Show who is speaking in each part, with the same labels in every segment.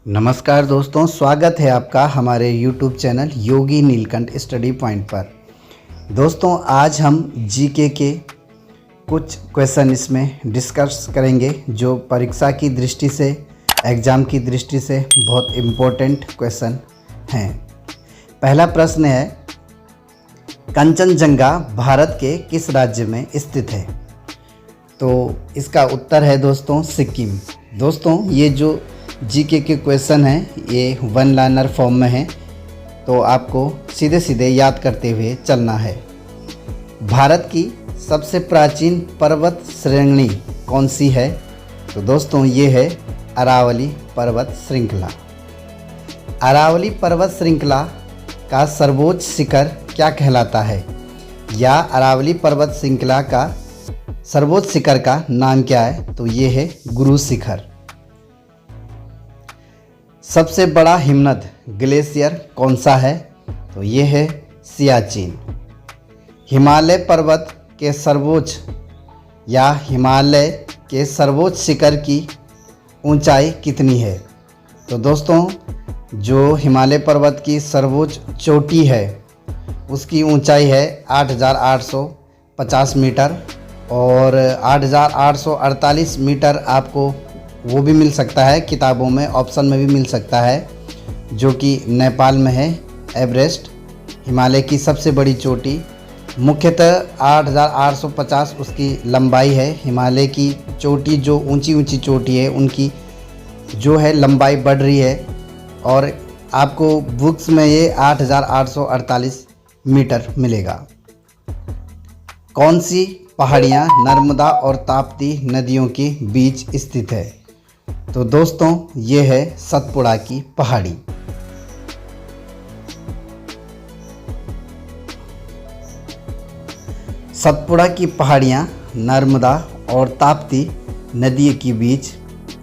Speaker 1: नमस्कार दोस्तों, स्वागत है आपका हमारे YouTube चैनल योगी नीलकंठ स्टडी पॉइंट पर। दोस्तों, आज हम जीके के कुछ क्वेश्चन इसमें डिस्कस करेंगे जो परीक्षा की दृष्टि से, एग्ज़ाम की दृष्टि से बहुत इम्पोर्टेंट क्वेश्चन हैं। पहला प्रश्न है, कंचनजंगा भारत के किस राज्य में स्थित है? तो इसका उत्तर है दोस्तों सिक्किम। दोस्तों, ये जो जीके के क्वेश्चन हैं ये वन लाइनर फॉर्म में है, तो आपको सीधे सीधे याद करते हुए चलना है। भारत की सबसे प्राचीन पर्वत श्रेणी कौन सी है? तो दोस्तों ये है अरावली पर्वत श्रृंखला। अरावली पर्वत श्रृंखला का सर्वोच्च शिखर क्या कहलाता है? या अरावली पर्वत श्रृंखला का सर्वोच्च शिखर का नाम क्या है? तो ये है गुरु शिखर। सबसे बड़ा हिमनद ग्लेशियर कौन सा है? तो ये है सियाचिन। हिमालय पर्वत के सर्वोच्च या हिमालय के सर्वोच्च शिखर की ऊंचाई कितनी है? तो दोस्तों, जो हिमालय पर्वत की सर्वोच्च चोटी है उसकी ऊंचाई है 8,850 मीटर और 8,848 मीटर आपको वो भी मिल सकता है किताबों में, ऑप्शन में भी मिल सकता है, जो कि नेपाल में है। एवरेस्ट हिमालय की सबसे बड़ी चोटी, मुख्यतः 8,850 उसकी लंबाई है। हिमालय की चोटी जो ऊंची ऊंची चोटी है उनकी जो है लंबाई बढ़ रही है और आपको बुक्स में ये 8,848 मीटर मिलेगा। कौन सी पहाड़ियाँ नर्मदा और ताप्ती नदियों के बीच स्थित है? तो दोस्तों ये है सतपुड़ा की पहाड़ी। सतपुड़ा की पहाड़ियाँ नर्मदा और ताप्ती नदी के बीच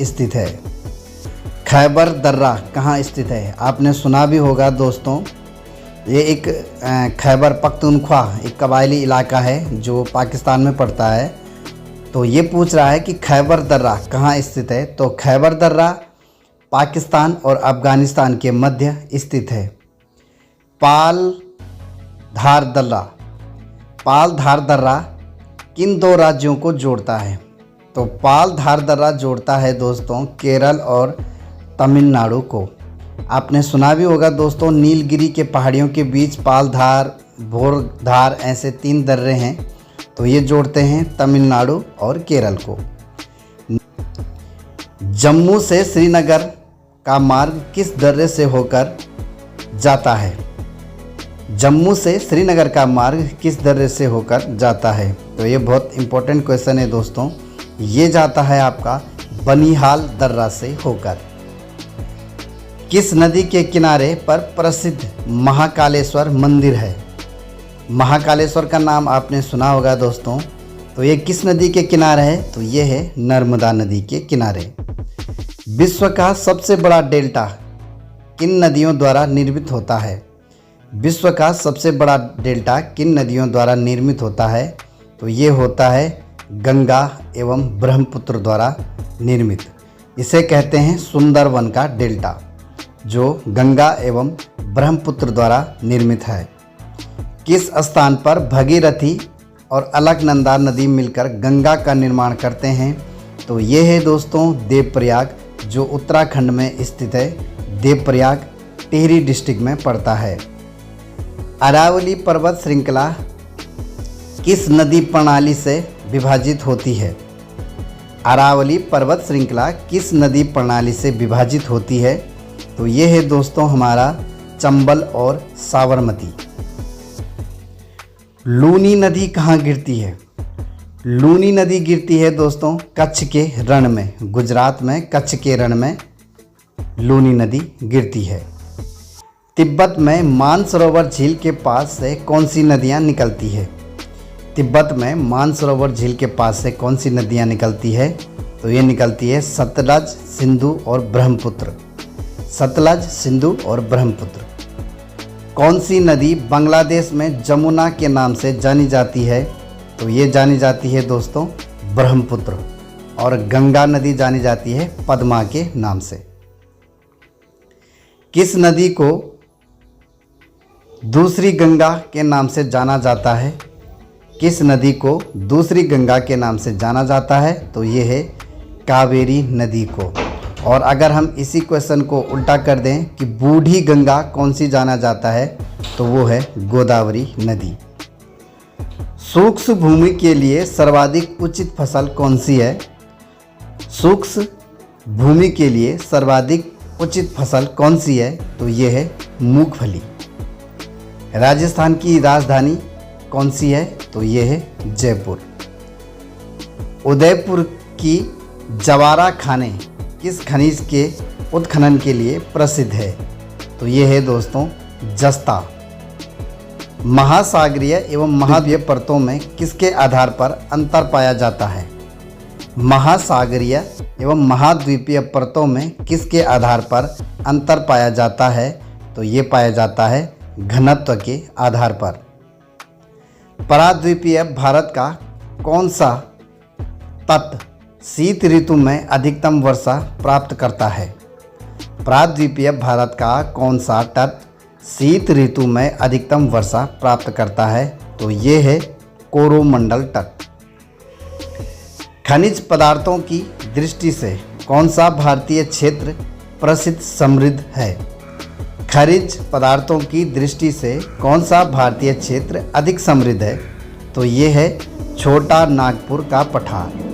Speaker 1: स्थित है। खैबर दर्रा कहाँ स्थित है? आपने सुना भी होगा दोस्तों, ये एक खैबर पख्तूनख्वा एक कबायली इलाका है जो पाकिस्तान में पड़ता है। तो ये पूछ रहा है कि खैबर दर्रा कहाँ स्थित है? तो खैबर दर्रा पाकिस्तान और अफ़गानिस्तान के मध्य स्थित है। पाल धार दर्रा किन दो राज्यों को जोड़ता है? तो पाल धार दर्रा जोड़ता है दोस्तों केरल और तमिलनाडु को। आपने सुना भी होगा दोस्तों, नीलगिरी के पहाड़ियों के बीच पाल धार, भोर धार ऐसे 3 दर्रे हैं, तो ये जोड़ते हैं तमिलनाडु और केरल को। जम्मू से श्रीनगर का मार्ग किस दर्रे से होकर जाता है? जम्मू से श्रीनगर का मार्ग किस दर्रे से होकर जाता है? तो ये बहुत इंपॉर्टेंट क्वेश्चन है दोस्तों। ये जाता है आपका बनिहाल दर्रा से होकर। किस नदी के किनारे पर प्रसिद्ध महाकालेश्वर मंदिर है? महाकालेश्वर का नाम आपने सुना होगा दोस्तों। तो ये किस नदी के किनारे है? तो ये है नर्मदा नदी के किनारे। विश्व का सबसे बड़ा डेल्टा किन नदियों द्वारा निर्मित होता है? विश्व का सबसे बड़ा डेल्टा किन नदियों द्वारा निर्मित होता है? तो ये होता है गंगा एवं ब्रह्मपुत्र द्वारा निर्मित। इसे कहते हैं सुंदरवन का डेल्टा, जो गंगा एवं ब्रह्मपुत्र द्वारा निर्मित है। किस स्थान पर भगीरथी और अलकनंदा नदी मिलकर गंगा का निर्माण करते हैं? तो ये है दोस्तों देवप्रयाग, जो उत्तराखंड में स्थित है। देवप्रयाग टिहरी डिस्ट्रिक्ट में पड़ता है। अरावली पर्वत श्रृंखला किस नदी प्रणाली से विभाजित होती है? अरावली पर्वत श्रृंखला किस नदी प्रणाली से विभाजित होती है? तो ये है दोस्तों हमारा चंबल और साबरमती। लूनी नदी कहाँ गिरती है? लूनी नदी गिरती है दोस्तों कच्छ के रण में। गुजरात में कच्छ के रण में लूनी नदी गिरती है। तिब्बत में मानसरोवर झील के पास से कौन सी नदियाँ निकलती है? तिब्बत में मानसरोवर झील के पास से कौन सी नदियाँ निकलती है? तो ये निकलती है सतलज, सिंधु और ब्रह्मपुत्र। सतलज, सिंधु और ब्रह्मपुत्र। कौन सी नदी बांग्लादेश में जमुना के नाम से जानी जाती है? तो ये जानी जाती है दोस्तों ब्रह्मपुत्र। और गंगा नदी जानी जाती है पद्मा के नाम से। किस नदी को दूसरी गंगा के नाम से जाना जाता है? किस नदी को दूसरी गंगा के नाम से जाना जाता है? तो ये है कावेरी नदी को। और अगर हम इसी क्वेश्चन को उल्टा कर दें कि बूढ़ी गंगा कौन सी जाना जाता है, तो वो है गोदावरी नदी। शुष्क भूमि के लिए सर्वाधिक उचित फसल कौन सी है? शुष्क भूमि के लिए सर्वाधिक उचित फसल कौन सी है? तो ये है मूंगफली। राजस्थान की राजधानी कौन सी है? तो ये है जयपुर। उदयपुर की जवारा खाने किस खनिज के उत्खनन के लिए प्रसिद्ध है? तो ये है दोस्तों जस्ता। महासागरीय एवं महाद्वीपीय परतों में किसके आधार पर अंतर पाया जाता है? महासागरीय एवं महाद्वीपीय परतों में किसके आधार पर अंतर पाया जाता है? तो ये पाया जाता है घनत्व के आधार पर। पराद्वीपीय भारत का कौन सा तट शीत ऋतु में अधिकतम वर्षा प्राप्त करता है? पराद्वीपीय भारत का कौन सा तट शीत ऋतु में अधिकतम वर्षा प्राप्त करता है? तो ये है कोरोमंडल तट। खनिज पदार्थों की दृष्टि से कौन सा भारतीय क्षेत्र प्रसिद्ध समृद्ध है? खनिज पदार्थों की दृष्टि से कौन सा भारतीय क्षेत्र अधिक समृद्ध है? तो ये है छोटा नागपुर का पठार।